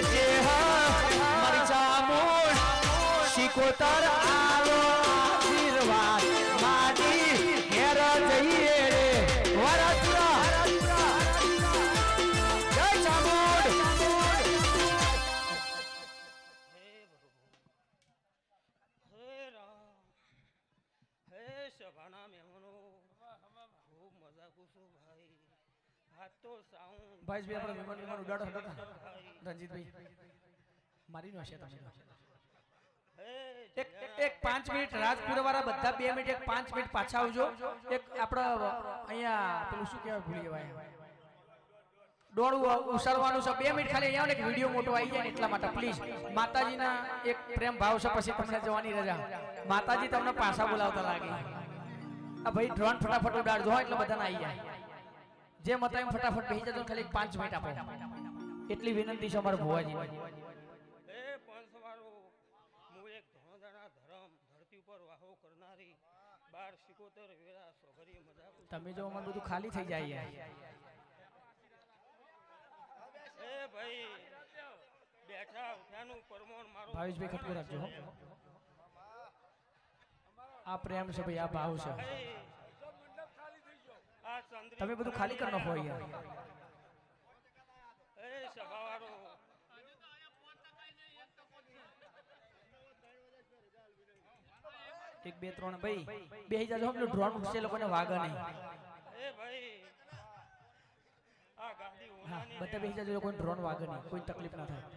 જે મરચા મૂળ શિકોતર આવો આશીર્વાદ માડી ઘેર જઈએ રે વરસરા જય ચામુંડ હે સભાના મહેમાનો ખૂબ મજા કુશું ભાઈ હાથ તો સાઉન્ડ ભાઈ આપણે વિમાન ઉડાડો રણજીતભાઈ મારી નો છે તમે એક 5 મિનિટ રાજપુરા વાળા બધા 2 મિનિટ એક 5 મિનિટ પાછા આવજો એક આપણે અહીંયા પેલું શું કહેવાય ભૂલી ગવાય દોડું ઉસાડવાનું છે 2 મિનિટ ખાલી અહીંયા એક વિડિયો મોટો આવી જાય એટલા માટે પ્લીઝ માતાજીના એક પ્રેમ ભાવ છે પછી તમને જવાની રજા માતાજી તમને પાછા બોલાવતા લાગે આ ભાઈ ડ્રોન ફટાફટ ઉડાડજો એટલે બધાને આવી જાય જે મતાય ફટાફટ બેહી જજો ખાલી 5 મિનિટ આપો એટલી વિનંતી છે અમારા ભુવાજી એ પંચવાળો હું એક ધોણદાણા ધરમ ધરતી ઉપર વાહો કરનારી 12 સિકોતર વેરા સોગરી મજાક તમે જો અમારું બધું ખાલી થઈ જાય એ ભાઈ બેઠા ઉઠાનું પરમોણ મારો ભાવેશભાઈ ખટકો રાખજો આ પ્રેમ છે ભાઈ આ ભાવ છે તમે બધું ખાલી કરનો હોય યાર એ સભાવાળો એક 2 3 ભાઈ બેહી જાજો હમલો ડ્રોન ઉડશે લોકોને વાગે નહીં એ ભાઈ આ ગાડી હા બધા બેહી જાજો લોકોને ડ્રોન વાગે નહીં કોઈ તકલીફ ના થાય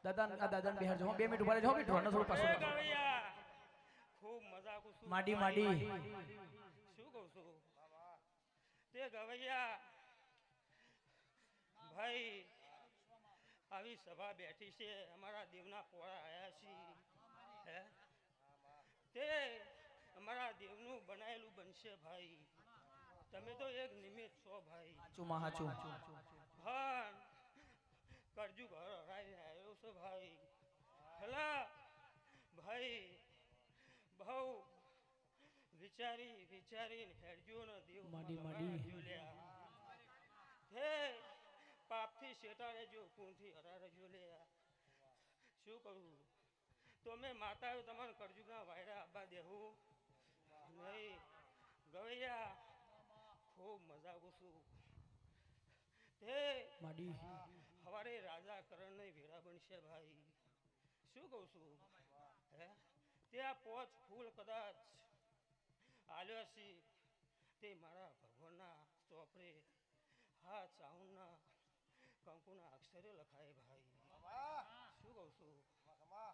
દાદા બેહાર જો 2 મિનિટ ઉભા રહેજો ડ્રોન થોડું પાછું ખૂબ મજા કુશું માડી શું કહું છું તે ગવૈયા ભાઈ આવી સભા બેઠી છે અમારા દેવના પોળા આયા છે હે તે અમારા દેવનું બનાયેલું બનશે ભાઈ તમે તો એક નિમિત્ત છો ભાઈ હાચું હા કરજુ ઘર હરાઈ આવ્યો છે ભાઈ હલા ભાઈ બહુ વિચારીને હેડજો ને દેવ માડી હે પાપથી શેટાડે જો પૂંથી હરારે જો લે શું કહું તો મેં માતાઓ તમારે કરજુગના વાયરા આબા દેવું નહીં ગવૈયા ખૂબ મજા કુશું તે માડી હવારે રાજા કરણ ને વેરા બનશે ભાઈ શું કહું છું હે ત્યાં 5 ફૂલ કદાચ આલ્યો છે તે મારા ભગવાનના ચોપડે હા ચાઉના કંકુના અક્ષરે લખાય ભાઈ શું કહું છું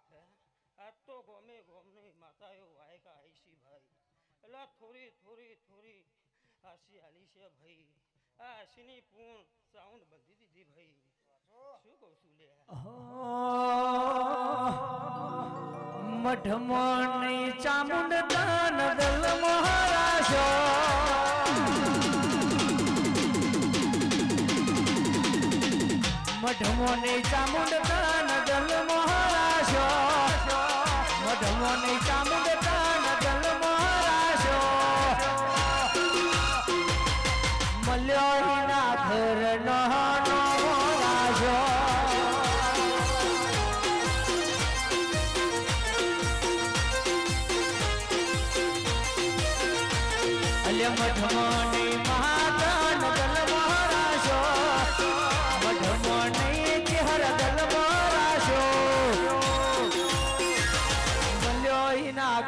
હે આ તો ગોમને માતાઓ વાયકા આવી છે ભાઈ એટલે થોડી હાસી આલી છે ભાઈ આ હાસીની પૂર્ણ સાઉન્ડ બંધી દીધી ભાઈ શું કહું છું લે મઢમોની ચામુંડ દાન દલ મહારાજો મઢમોની ચામુંડ દાન દલ મહારાજો મઢમોની ચામુંડ દાન દલ મહારાજો મલ્યો ના ઘર નો રાજો મઢમોની મહાદાન દલ મહારાજો મઢમોની ચહેર દલ મહારાજો મલ્યો ના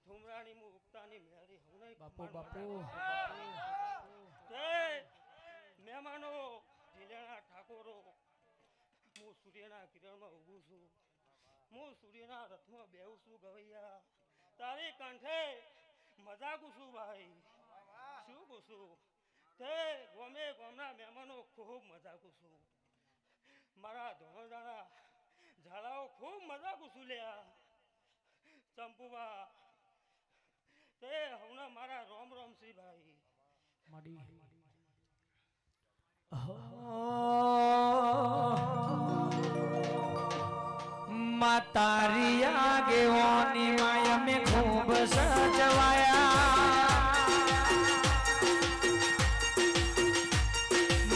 ઠુમરાની મુ ઉગતાની મેળી હમણાં બાપુ બાપુ મહેમાનો ઢીલેણા ઠાકોરો હું સૂર્યના કિરણમાં ઊભું છું હું સૂર્યના રથમાં બેહું છું ગવૈયા તારી કંઠે મજાકું છું ભાઈ શું પૂછું તે ગોમે ગોમના મહેમાનો ખૂબ મજાકું છું મારા ધોણોદાણા ઝાલાઓ ખૂબ મજાકું છું લ્યા ચંપુબા તે હમણાં મારા રોમ રોમ સી ભાઈ મડી માતારી આગેવાની માયા મે ખૂબ સજવાયા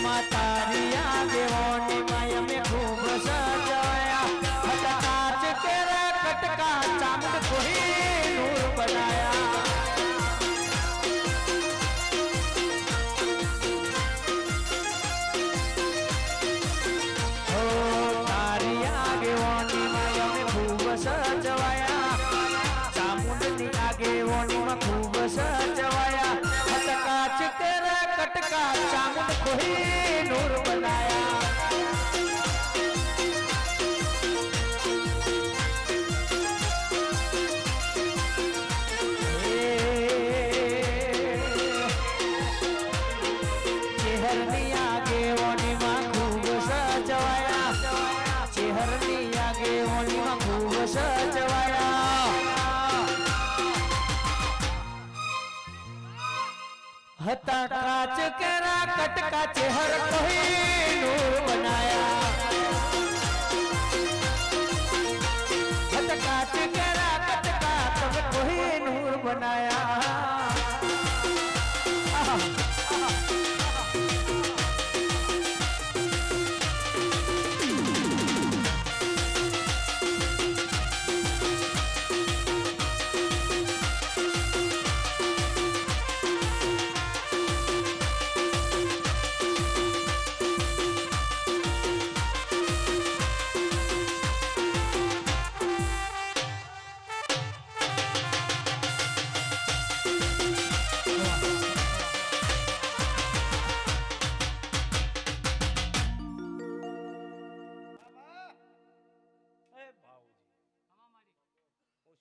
માતારી આગેવાની માયા મે ખૂબ સજવાયા હટાચ કેરા કટકા ચામડ કોઈ નૂર બનાયા સજવાયા ચામુંડની આગેવાનીમાં ખૂબ સજવાયા હટકાચ કરા કટકા ચામુંડ કોઈ નૂર બનાયા ચેહરની આગેવાનીમાં ખૂબ સજવાયા ચેહરની આગેવાનીમાં ખૂબ સજવાયા હતા કાચ કેરા કટકા ચેહર કોઈ નૂર બનાયા હતા કાચ કેરા કટકા તબ કોઈ નૂર બનાયા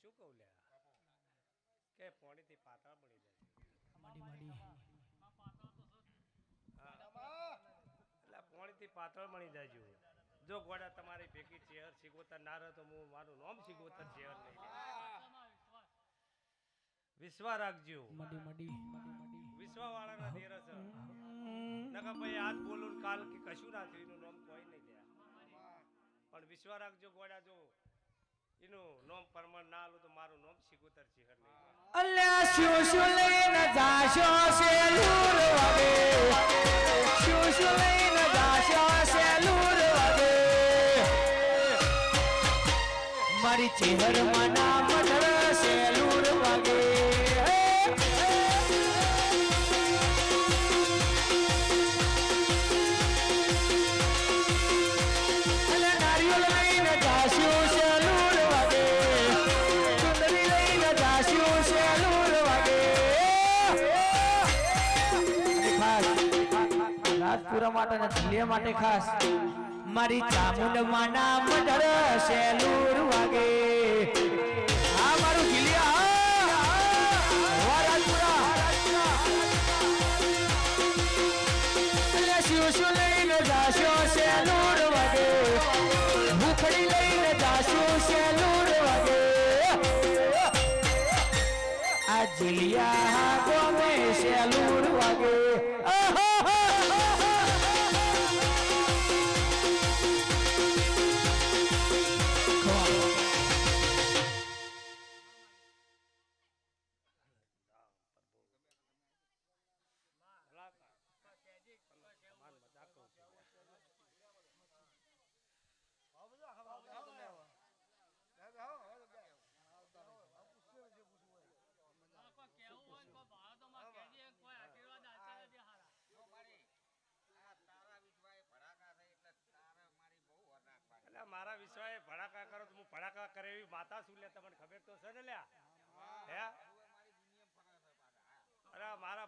શું કહું લ્યા કે પોણીથી પાતળ પડી જાય એટલે પોણીથી પાતળ મળી જાય જો ગોડા તમારી ભેગી ચેહર સિગોતર ના રહે તો હું મારું નામ સિગોતર ચેહર નહીં વિશ્વા રાખજો વિશ્વા વાળાના દેર છે નકા ભાઈ આજ બોલું કાલ કે કશું ના થયું એનું નામ કોઈ નહીં લે પણ વિશ્વા રાખજો ગોડા જો એનું નામ પરમાણ ના આલું તો મારું નામ સિગોતર ચેહર નહીં અલ્યા શું શું લઈને જાશો સેલુર વાગે શું શું લઈને જાશો સેલુર વાગે મારી ચેહર માં નામ ધર સેલુર વાગે નારિયેળ લઈને જાશો સેલુર વાગે ચુંદડી લઈને જાશો સેલુર વાગે રાજપુરા માટે અને ધુલિયા માટે ખાસ મારી ચામુંડ માં નામ ધર સેલુર વાગે આ મારું ધુલિયા રાજપુરા શિવ શું લઈને જાશો સેલુર વાગે ભૂખડી લઈને જાશો સેલુર વાગે આ જિલિયા ગોમે સેલુર વાગે મારા વિશ્વાએ ભડાકા કરો તો હું ભડાકા કરે એવી માતા શું લે તમને ખબર તો છે ને લ્યા હે મારા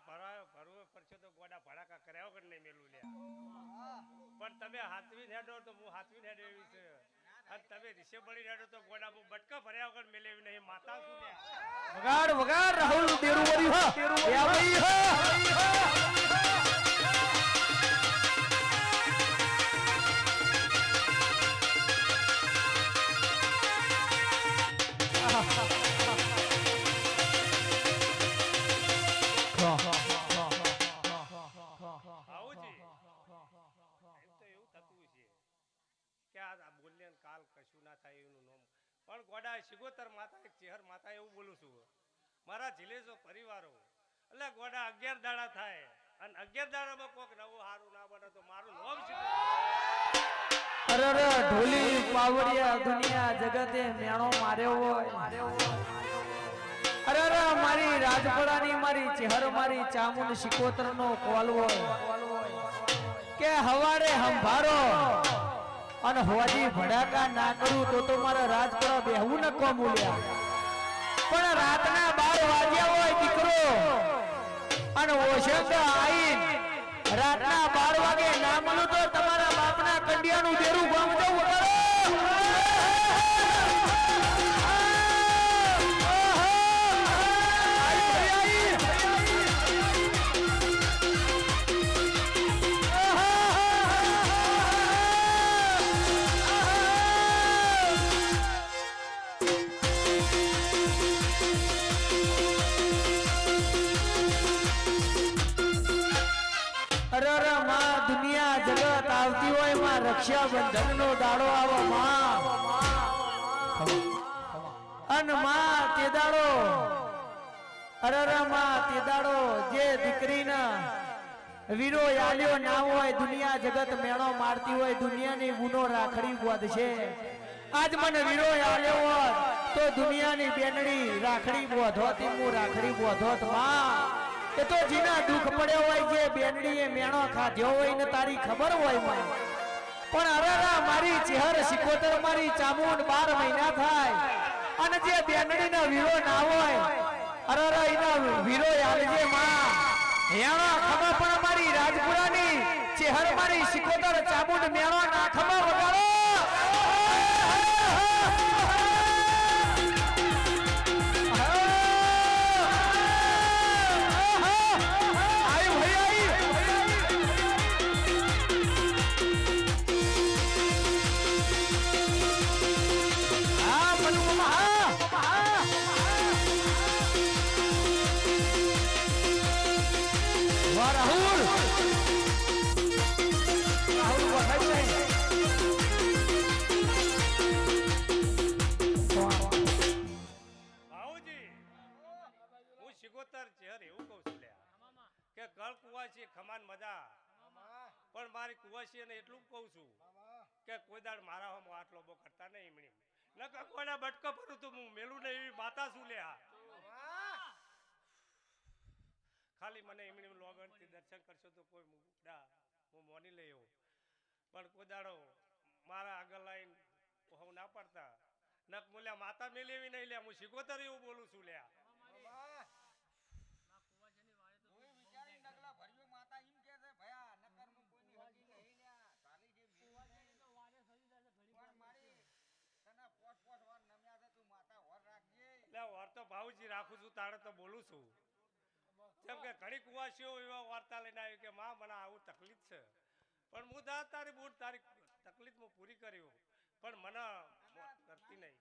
ભરવો પડશે તો ગોડા ભડાકા કર્યા વગર નહીં મેલું લ્યા પણ તમે હાથવી હેડો તો હું હાથવી હેડો એવી છે અને તમે રીસે બળી હેડો તો ગોડા હું બટકા ભર્યા વગર મેલે એવી નહીં માતા શું લ્યા વગાડ વગાડ રાહુલ બેરુવરી હો એ ભાઈ હો આવુજી એમ તો એવું થતું છે કે આ બોલ્યા કાલ કશું ના થાય એનું નામ પણ ગોડા શિગોતર માતા એક ચેહર માતા એવું બોલું છું મારા જિલ્લેજો પરિવારો એટલે ગોડા 11 દાડા થાય અને 11 દાડામાં કોક નવું હારું ના બને તો મારું નામ છે અરે રે ઢોલી પાવડિયા દુનિયા જગતે મેણો માર્યો હોય અરે રે મારી રાજપરાની મારી ચહેર મારી ચામુંડ શિકોતર નો કોલ હોય કે હવારે હંભારો અને હોજી ભડાકા ના કરું તો મારા રાજપરા બેહવું ન કોમુલ્યા પણ રાતના 12 વાગ્યા હોય દીકરો અને ઓશંગ આઈન રાતના 12 વાગે ના મળું તો તમારા બાપના કંડિયાનું બેરું ગામ જવું આવતી હોય માં રક્ષાબંધન નો દાડો આવો માં અન માં તે દાડો અરે માં તે દાડો જે દીકરીના વીરો આલ્યો ના હોય દુનિયા જગત મેણો મારતી હોય દુનિયાની ગુનો રાખડી બોધશે આજ મને વીરો આલ્યો હોત તો દુનિયાની બેનડી રાખડી બોધોતી હું રાખડી બોધોત માં એ તો જીના દુખ પડ્યો હોય જે બેનડીએ મેણો ખાધ્યો હોય ને તારી ખબર હોય માં પણ અરેરા મારી ચહેર શિકોતર મારી ચામુંડ 12 મહિના થાય અને જે બેનડીનો વીરો ના હોય અરેરા એના વીરો આલજે માં હેણો ખબર પણ મારી રાજપુરાની ચહેર મારી શિકોતર ચામુંડ મેણો ના ખબર વગાડો ખમાન મજા પણ મારી કુવાસીને એટલું કહું છું કે કોઈ દાડ મારા હમ આટલો બો કરતા નહીં ઈમણી નકા કોના બટકો ભરું તો હું મેલું ને એવી માતા શું લે ખાલી મને ઈમણી લોગણથી દર્શન કરશો તો કોઈ મુડા હું મોની લઈ પણ કોઈ દાડો મારા આગળ લાઈન હું ના પડતા નક મૂલ્યા માતા મેલેવી નહીં લે હું શિકોતર એવું બોલું છું લે તો ભાવજી રાખું છું તારે તો બોલું છું જેમ કે ઘણી કુવાસીઓ એવા વાર્તા લઈને આવી કે માં મને આવું તકલીફ છે પણ હું તારી બૂટ તારી તકલીફ હું પૂરી કર્યું પણ મને કરતી નહીં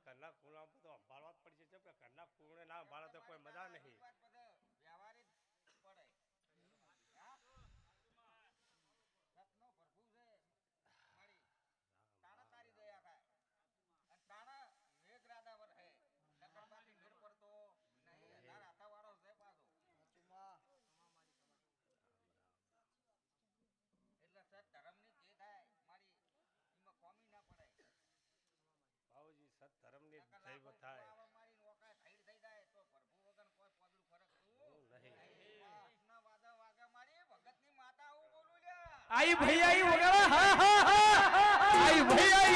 ઘરના ખૂણા તો સંભાળવા જ પડશે જેમ કે ઘરના ખૂણે ના સંભાળે તો કોઈ મજા નહીં ધર્મની જય થાય आई भैया आई वगैरह हाँ हाँ हाँ आई भैया आई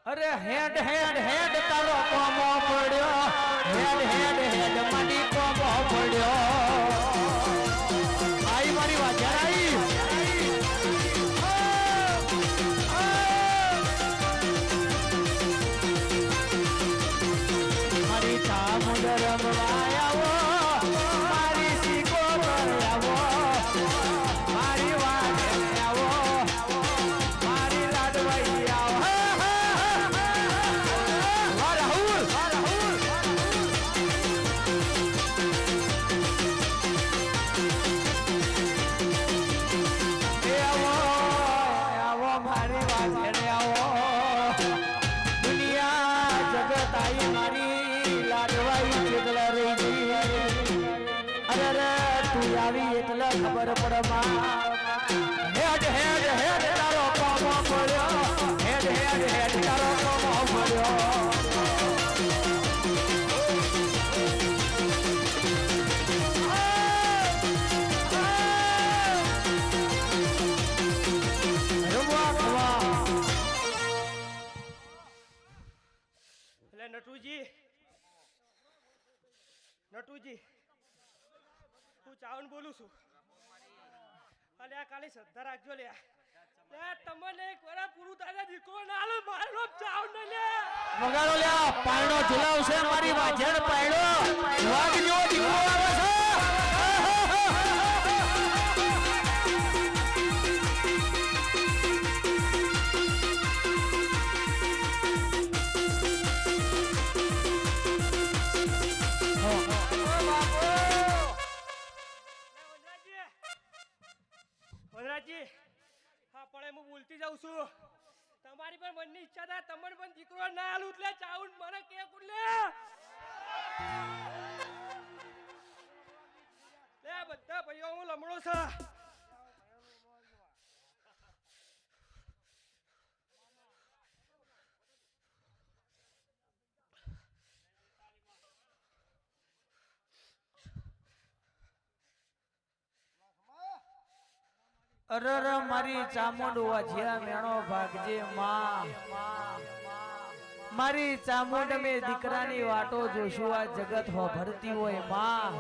અરે હેડ હેડ હેડ તારો કોમો પડ્યો હેડ હેડ હેડ મારી કોમો પડ્યો આઈ મારી વાત જરાઈ મારી ચામુંડ રમવા આવો મારી સીકો આવો મારી વાત આવો મારી લાડવાઈ આવો ખબર પડમાં હેડ હેડ હેડ તારો કોમો પડ્યો હેડ હેડ હેડ તારો કોમો પડ્યો એટલે નટુજી હું ચાવન બોલું છું અને આ કાલે શ્રદ્ધા રાખજો લે તમને એક વાર પૂરું થાય દીકરો ના આલો મારો ચાવ ને લે વગાડો લે પાયણો ઝુલાવશે મારી વાજણ પાયણો વાગ જો દીકરો આવે છે વનરાજજી હા પણ હું બોલતી જાઉં છું તમારી પણ મનની ઈચ્છા થાય તમને પણ દીકરો ના આલું એટલે ચાઉન મને કે કુલે લે બધા ભાઈઓ હું લમણો છે અરર મારી ચામુંડ વાજિયા મેણો ભાગજે માં મારી ચામુંડ મે દીકરાની વાટો જોશું આ જગત હો ભરતી હોય માં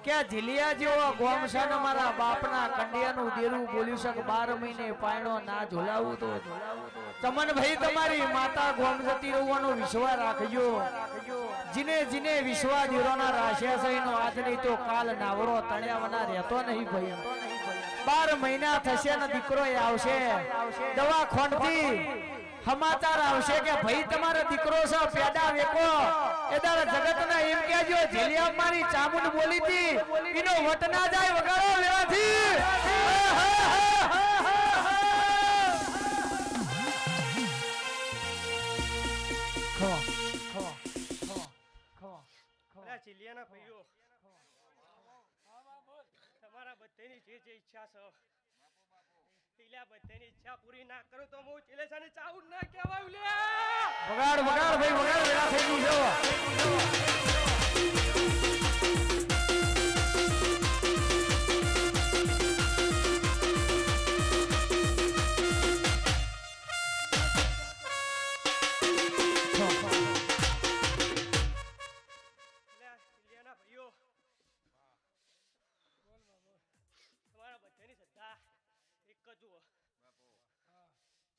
કે ઝીલિયા જેવો ગોમશાન મારા બાપના કંડિયાનું દેરું બોલ્યું શક 12 મહિને પાયણો ના ઝોલાવું તો ચમન ભાઈ તમારી માતા ગોમજતી રહેવાનો વિશ્વાસ રાખજો જીને જીને વિશ્વાસ દીરોના રાશ્યા સહીનો આજ નહીં તો કાલ નાવરો તણ્યાવના રહેતો નહીં ભાઈ 12 મહિના થશે ને દીકરો આવશે દવા ખોંડથી સમાચાર આવશે કે ભાઈ તમારો દીકરો છે પેડા વેકો એદાર જગતના એમ કહેજો જેલિયા મારી ચામુંડ બોલી હતી એનો વટ ના જાય વગાડો લેવાથી ખો ખો ખો ખો ખો અરે ચિલિયાના ભાઈઓ તમારા બધાની જે જે ઈચ્છા છે પેલા બધાની ઈચ્છા પૂરી ના કરો તો હું ચિલેસાને ચાઉન ના કહેવાયું લે વગાડ વગાડ ભાઈ વગાડ વેલા થઈ ગયું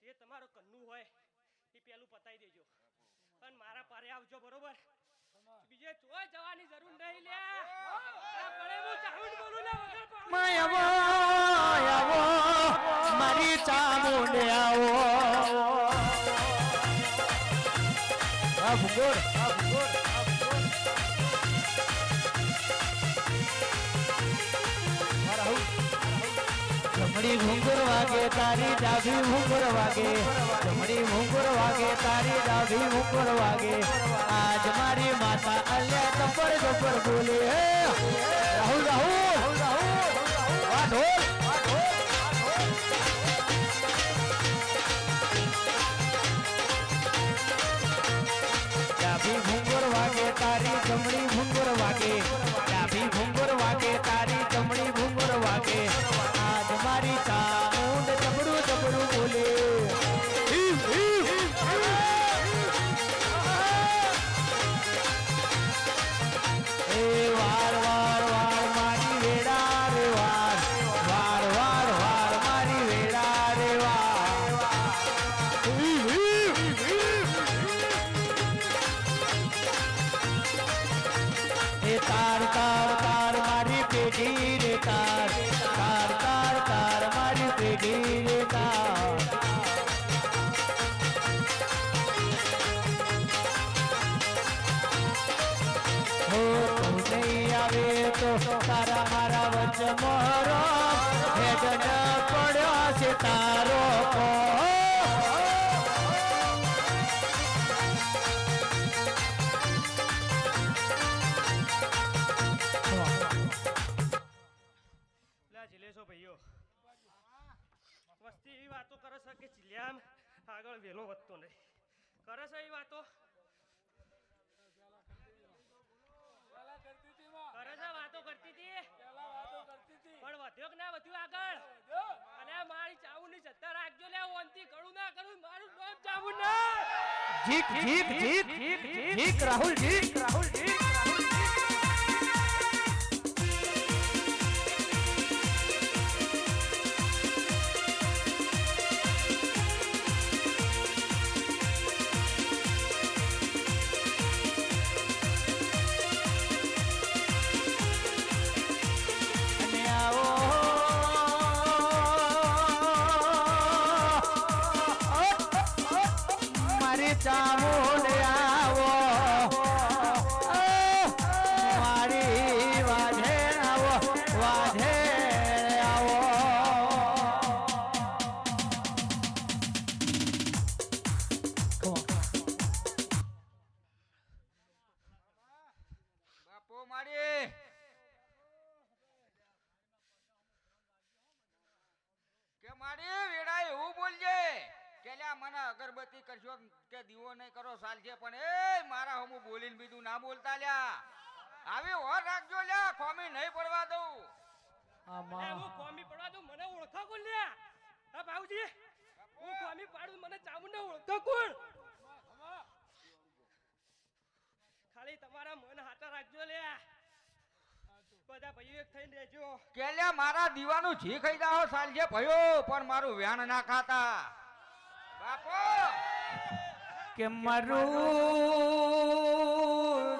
જે તમારો કન્નું હોય એ પેલું પતાઈ દેજો પણ મારા પારે આવજો બરોબર બીજે ચોય જવાની જરૂર નહીં લે આ પડે હું ચાઉંડ બોલું લે વગર માયવો આવો મારી ચામુંડ આવો આ ભૂગોળ જમણી ઘુંઘર વાગે તારી ડાભી ઘુંઘર વાગે જમણી ઘુંઘર વાગે તારી ડાભી ઘુંઘર વાગે આજ મારી માતા અલ્યા જબર જબર બોલે રાહુલ રાહુલ આ ઢોલ ડાભી ઘુંઘર વાગે તારી જમણી ઘુંઘર વાગે ડાભી ઘુંઘર વાગે તારી જમણી ઘુંઘર વાગે આજ મારી ચામુંડ જબરું જબરું બોલે મારો હેડ ન પડ્યો છે તારો લા જિલેશો ભાઈઓ વસ્તી એવી વાતો કરે છે કે ચિલ્યામ આગળ વેલો વધતો નહીં કરે છે એવી વાતો કરે છે વાતો કરતી હતી પણ વધ્યો કે ના વધ્યું આગળ અને મારી ચાવું ની જતા રાખજો લે ઓનથી કરું ના કરું મારું નામ ચાવું ના જીક જીક જીક જીક જીક રાહુલ જીક રાહુલ જીક ચામુંડ આવો મારી વાઢે આવો વાઢે આવો બાપો મારી કે મારી વેડા એવું બોલજે કે લ્યા મને અગરબત્તી કરશો કે દીવો નહીં કરો ચાલશે પણ એ મારા હમું બોલીને બીજું ના બોલતા લ્યા આવી ઓર રાખજો લ્યા ખોમી નહીં પડવા દઉં હું કોમી પડવા દઉં મને ઓળખો કોણ લ્યા હા બાબુજી હું કોમી પાડું મને ચાવું ને ઓળખો કોણ ખાલી તમારા મન હાથા રાખજો લ્યા બધા ભાઈઓ એક થઈને રહેજો કે લ્યા મારા દીવાનું જી ખાઈ જાઓ ચાલશે ભયો પણ મારું વ્યાણ ના ખાતા બાપો કે મારું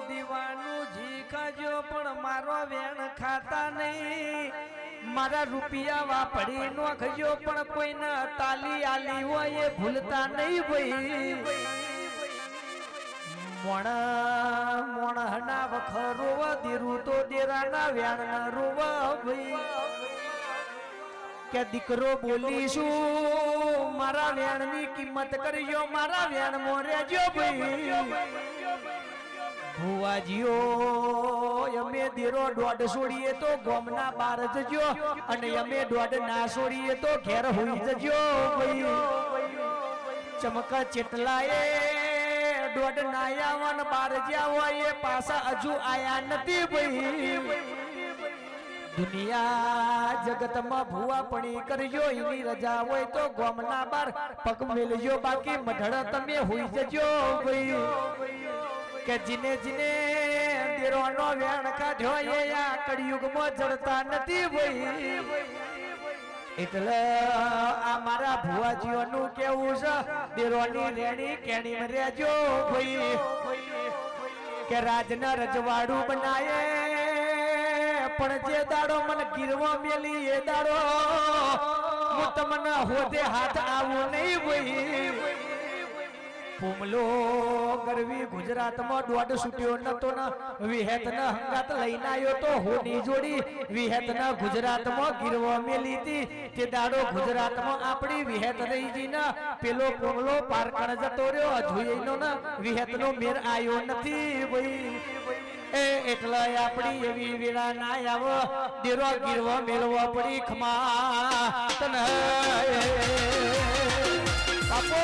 દીવાનું જી ખાજો પણ મારો વેણ ખાતા નહીં મારા રૂપિયા વાપરી નો ખજો પણ કોઈને તાલી આલી હોય એ ભૂલતા નહીં ભાઈ મોણના વખરો દીરું તો દેરાના વેણ ના રોવા ભાઈ કે દીકરો બોલીશું મારા વેણ ની કિંમત કરજો મારા વેણ માં રહેજો ભાઈ ભુવાજીઓ અમે દેરો દોઢ છોડીએ તો ગોમના બાર જજો અને અમે દોઢ ના છોડીએ તો ઘેર હોઈ જજો ભાઈ ચમકા ચેટલાએ દોઢ નાયાવન બાર જ્યાં હોય એ પાછા હજુ આયા નથી ભાઈ દુનિયા જગતમાં ભૂવા પણી કરજો એની રજા હોય તો ગોમના બાર પગ મેલજો બાકી મઢળ તમે હોઈ જજો ભાઈ કે જીને જીને દેરોનો વેણ કાઢ્યો એ આ કળિયુગમાં જડતા નથી ભાઈ એટલે આ મારા ભુવાજીઓનું કેવું છે દેરોની રેણી કેણીમાં રહેજો ભાઈ કે રાજના રજવાડું બનાયે પણ જે દાડો મને ગીરવા મેલી એ દાડો હું તમને હોદે હાથ આવું નહીં ભાઈ પુમલો ગરવી ગુજરાતમાં દોઢ છૂટ્યો નતો ને વિહેતના હંગાત લઈને આવ્યો તો હોની જોડી વિહેતના ગુજરાતમાં ગીરવા મેલી હતી તે દાડો ગુજરાતમાં આપણી વિહેત રહીજી ને પેલો પુમલો પારકણ જતો રહ્યો હજુ એનો ને વિહેતનો મેર આવ્યો નથી ભાઈ એટલે આપણી એવી વીરા ના આવ દેરો ગીરવા મેલવા પડી ખમા તને બાપો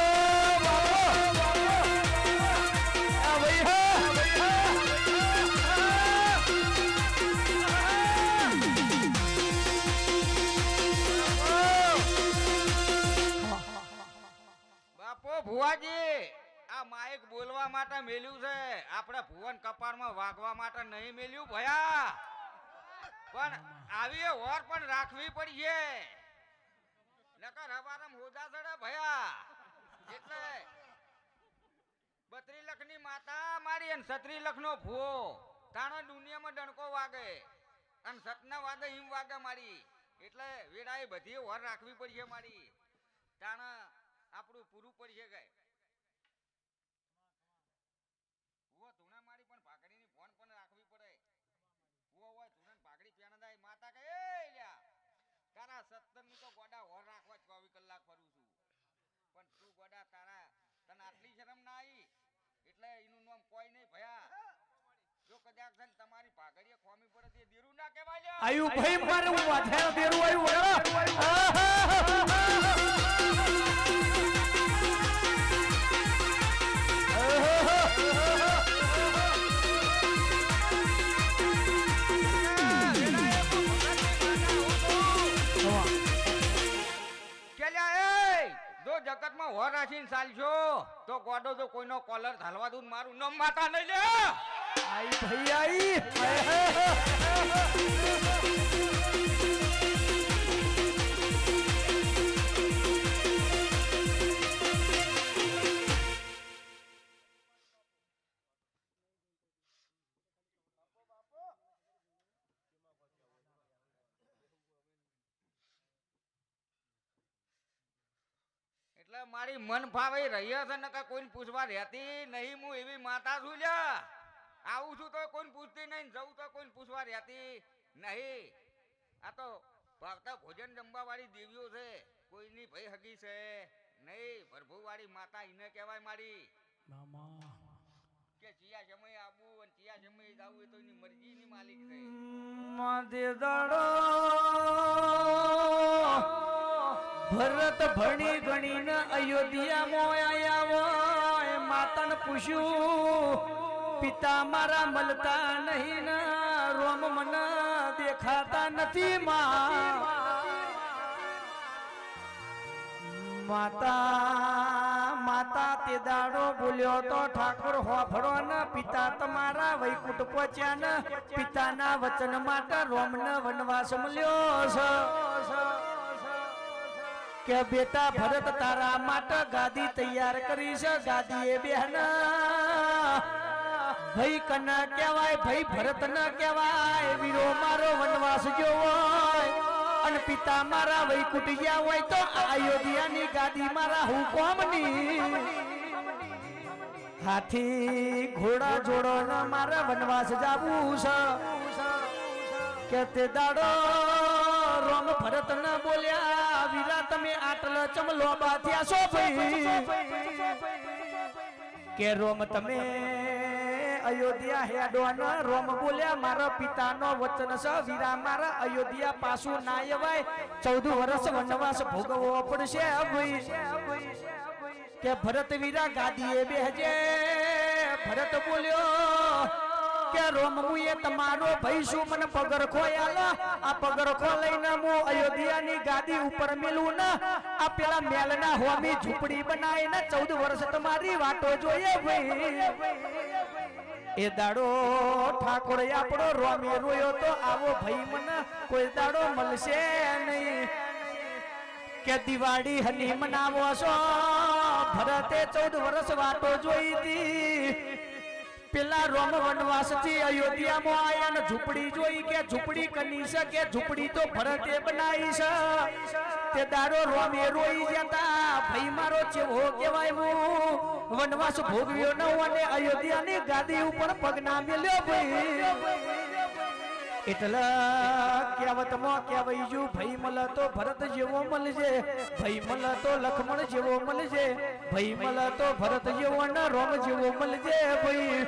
બાપો ભુવાજી આ માઇક બોલવા માટે મેલ્યું છે આપણે ભુવન કપાળમાં વાગવા માટે નહીં મેલ્યું ભયા પણ આવી ઓર પણ રાખવી પડશે નકર હવારમ હોદા ચડે ભયા એટલે 32 લાખની માતા મારી અને 36 લાખનો ભૂવો તાણો દુનિયામાં ડણકો વાગે અને સતના વાગે હિમ વાગે મારી એટલે વેડાએ બધી ઓર રાખવી પડશે મારી તાણ આપણું પૂરું પડશે ગઈ ભૂવો ધૂણા મારી પણ ભાગડીની ફોન પણ રાખવી પડે ભૂવો હોય ધૂણા ભાગડી પેણ દાય માતા કહે એ લ્યા ગોડા તારા તને આટલી શરમ ના આવી એટલે એનું નામ કોઈ નહીં ભયા જો કદાચ છે ને તમારી ભાગડીએ ખોમી પડે તે દેરું ના કહેવાય લ્યા. આયુ ભાઈ મારે હું વાધેરો દેરું આયુ જો જગતમાં હોર રાખીને ચાલશો તો ગોડો જો કોઈનો કોલર ધાલવા દઉં મારું નામ માતા નહીં લે. આઈ ભાઈ એટલે મારી મન ફાવે રહી છે ને કોઈને પૂછવા રહેતી નહીં. હું એવી માતા છું લ્યા. આવું છું તો કોઈને પૂછતી નહીં, જવું તો કોઈને પૂછવા રહેતી નહીં. આ તો ભાવતા ભોજન જમવા વાળી દેવીઓ છે, કોઈની ભાઈ હગી છે નહીં. પ્રભુ વાળી માતા એને કહેવાય મારી. કે ચિયા સમય આવું અને ચિયા સમય જાવું એ તો એની મરજીની માલિક છે. માથે દાડો ભરત ભણી ગણીને અયોધ્યામાં આયા માતાને પૂછ્યું પિતા મારા મળતા નહીં ને રોમ મને દેખાતા નથી માતા તે દાડો બોલ્યો તો ઠાકોર હોફળો ને પિતા તમારા વૈકુંઠ પહોંચ્યા ને પિતાના વચન માટે રોમને વનવાસ મળ્યો છે કે બેટા ભરત તારા માટે ગાદી તૈયાર કરી છે. ગાદી એ બેન ભાઈ કના કહેવાય, ભાઈ ભરત ન કહેવાય. વીરો મારો વનવાસ જો હોય અને પિતા મારા વૈકુંઠ ગયા હોય તો અયોધ્યાની ગાદી મારા હુકમની. હાથી ઘોડા જોડો ને મારા વનવાસ જાવું છે કે તે દાડો રોમ ભરત ન બોલ્યા વીરા તમે આટલા ચમલો બાથ્યા છો ભાઈ કે રોમ તમે અયોધ્યા હેડો ન. રોમ બોલ્યા મારા પિતાનો વચન છે વીરા મારા અયોધ્યા પાછું ના અવાય. 14 વર્ષ વનવાસ ભોગવવો પડશે ભાઈ કે ભરત વીરા ગાદીએ બેહજે. ભરત બોલ્યો કે રોમ મુએ તમારો ભાઈ શું મને પગરખો આલા. આ પગરખો લઈને હું અયોધ્યાની ગાદી ઉપર મેલું ને આ પેલા મેલના હોમી ઝૂંપડી બનાવીને 14 વર્ષ તમારી વાટો જોઈએ ભાઈ. એ દાડો ઠાકોર આપણો રોમે રોયો તો આવો ભાઈ મને કોઈ દાડો મળશે નહીં કે દિવાળી હની મનાવો છો. ભરતે 14 વર્ષ વાટો જોઈ હતી. પેલા રોમ વનવાસ થી અયોધ્યામાં આયા ને ઝૂંપડી જોઈ કે ઝૂંપડી કની છે કે ઝૂંપડી તો ભરતે બનાવી છે. તે દાડો રોમે રોઈ જતા ભાઈ મારો ચેવો કહેવાય હું વનવાસ ભોગવ્યો ન અને અયોધ્યાની ગાદી ઉપર પગ ના મેલ્યો ભાઈ. એટલે કહેવતમાં કહેવાયું ભાઈ મળે તો ભરત જેવો મળજે, ભાઈ મળે તો લક્ષ્મણ જેવો મળજે, ભાઈ મળે તો ભરત જેવો ને રોમ જેવો મળજે ભાઈ.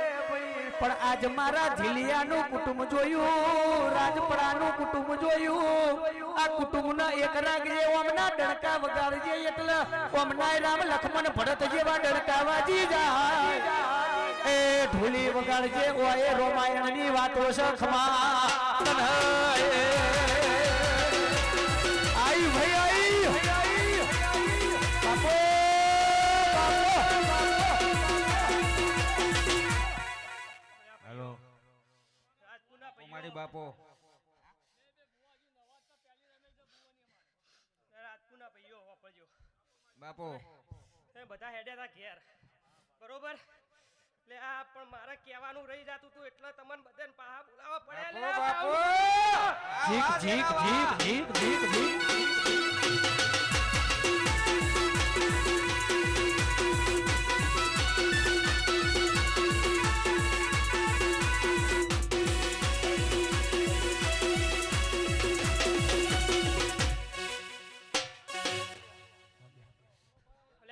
પણ આજ મારા ઝીલિયાનું કુટુંબ જોયું, રાજપરાનું કુટુંબ જોયું. આ કુટુંબના એક રાગ જે ઓમના ડણકા વગાડજે એટલે ઓમના રામ લક્ષ્મણ ભરત જેવા ડણકા વાજી જાય. એ ઢોલી વગાડજે ઓએ રામાયણની વાતો સખમાં આઈ ભાઈ આઈ બાપો હેલો મારી બાપો રાજપુના ભાઈઓ વાપરજો બાપો બધા હેડ્યા હતા ઘેર બરોબર. એટલે આ પણ મારે કહેવાનું રહી જતું હતું એટલે તમને બધાને પાહા બોલાવવા પડે. બાપો જીક જીક જીક જીક જીક જીક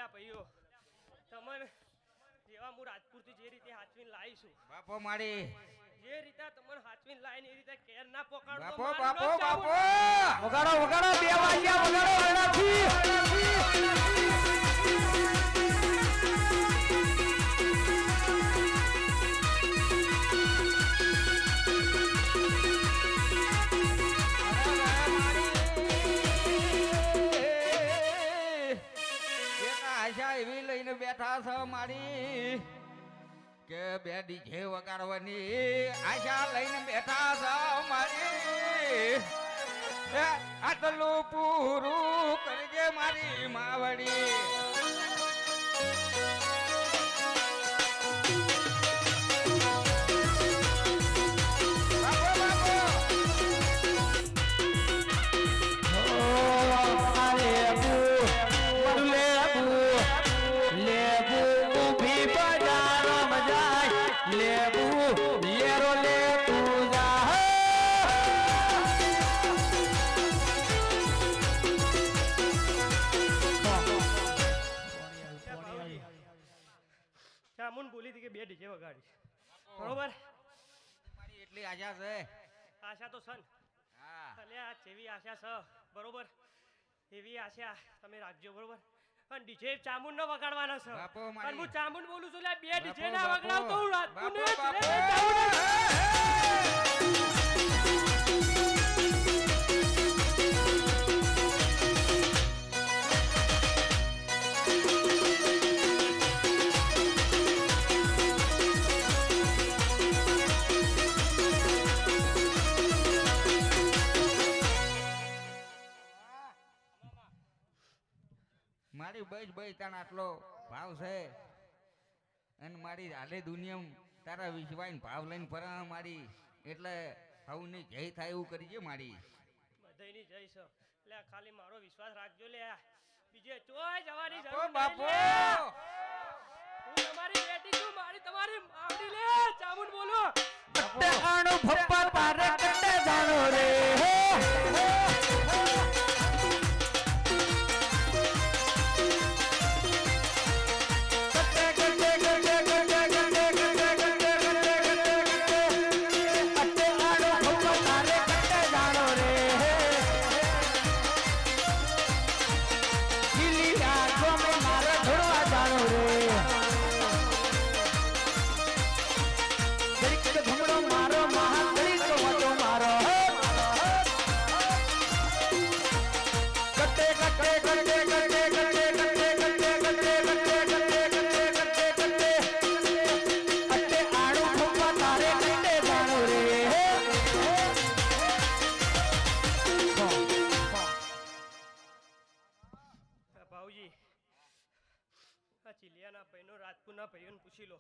અલ્યા ભાઈઓ તમને જેવા હું રાજપુરથી જે રીતે હાચવીને લાવીશું બાપો મારી જે રીતે તમને હાચવીને લાવીને એ રીતે કેર ના પકડતો બાપો મારું બાપો નામ બાપો ચામુંડ. વગાડો વગાડો 2 વાગ્યા વગાડો હરણાથી. એક આશા એવી લઈને બેઠા છે મારી કે બે ડીજે વગાડવાની આશા લઈને બેઠા છે મારી એ આટલું પૂરું કરજે મારી માવડી બાપો બાપો લેબુ લેબુ લેબુ ઊભી બજારમાં જાય લેબુ લેરો લેબુ જા ચામુંડ બોલી હતી કે 2 ડીજે વગાડીશ બરોબર મારી એટલી આશા છે આશા તો છન હા અલ્યા જેવી આશા છે બરોબર એવી આશા તમે રાખજો બરોબર અને ડીજે ચામુંડ ન વગાડવાનો છે બાપો અને મારી હું ચામુંડ બોલું છું એટલે 2 ડીજે બાપો, ના બાપો. વગાડતો હું રાજપુરને બાપો, જ રે, બાપો. ચામુંડ. મારી બસ બસ તને આટલો ભાવ છે અને મારી હાલે દુનિયામાં તારા વિશ્વાસ ભાવ લઈને ફરા મારી એટલે હવની જય થાય એવું કરીજે મારી બધાયની જય છે એટલે ખાલી મારો વિશ્વાસ રાખજો લે બીજે ચોય જવાની બાપો, જરૂર બાપો. નહીં લે. હું તમારી બેટી છું મારી તમારી આવડી લે ચામુંડ બોલો કટ્ટે આણો ભપ્પા તારે કટ્ટે જાણો રે મારો મહાન મારો ભાઉજી આ ચિલિયાના ભાઈનો રાજપુરના ભાઈઓને પૂછી લો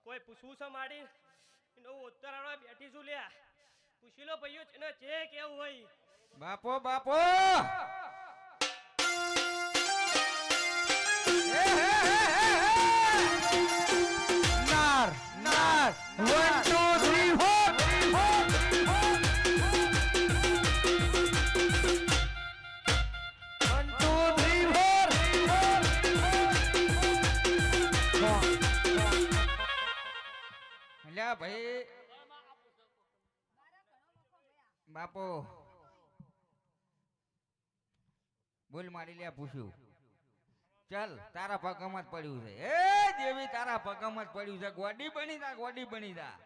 કોઈ પૂછવું છે માડી એનો ઉત્તરાયણ બેઠી છું લ્યા પૂછી લો ભાઈઓ એને જે કેવું હોય બાપો બાપો નાર નાર 1 2 3 અલ્યા ભાઈ બાપો બોલ મારી લ્યા પૂછ્યું ચાલ તારા પગમાં જ પડ્યું છે એ દેવી તારા પગમાં જ પડ્યું છે ગોડી બની જા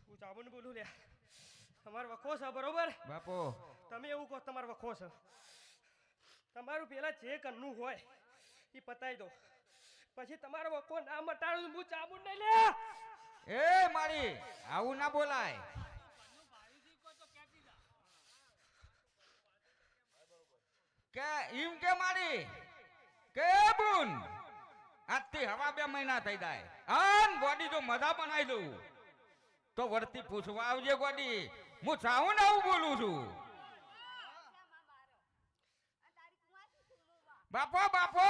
હું ચામુંડ બોલું લ્યા તમારો વખો છે બરોબર બાપો તમે એવું કહો તમારો વખો છે તમારું પેલા જે કરનું હોય એ પતાવી દો પછી તમારો વખો ના મટાડું હું ચામુંડ નહીં લે એ મારી આવું ના બોલાય કે એમ કે મારી કે બુન આજથી હવા 2 મહિના થઈ જાય આન ગોડી જો મજા બનાવી દઉં તો વર્તી પૂછવા આવજે ગોડી હું ચાહું ને આવું બોલું છું બાપો બાપો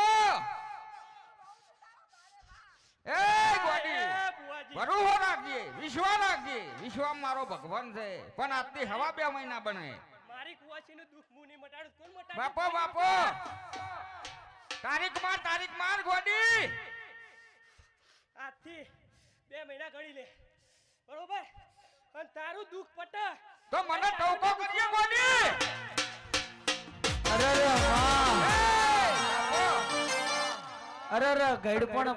એ ગોડી બુઆજી ભરોસો રાખજે વિશ્વાસ મારો ભગવાન છે પણ આજથી હવા 2 મહિના બને મારી કુવાસીનું દુઃખ હું નહીં મટાડું કોણ મટાડે બાપો બાપો તારીખ માર ગોડી. આજથી 2 મહિના ગણી લે બરોબર અને તારું દુઃખ પટ તો મને ટોકો કરજે ગોડી. અરે રે વાહ. અરે રે ગઈડ પણ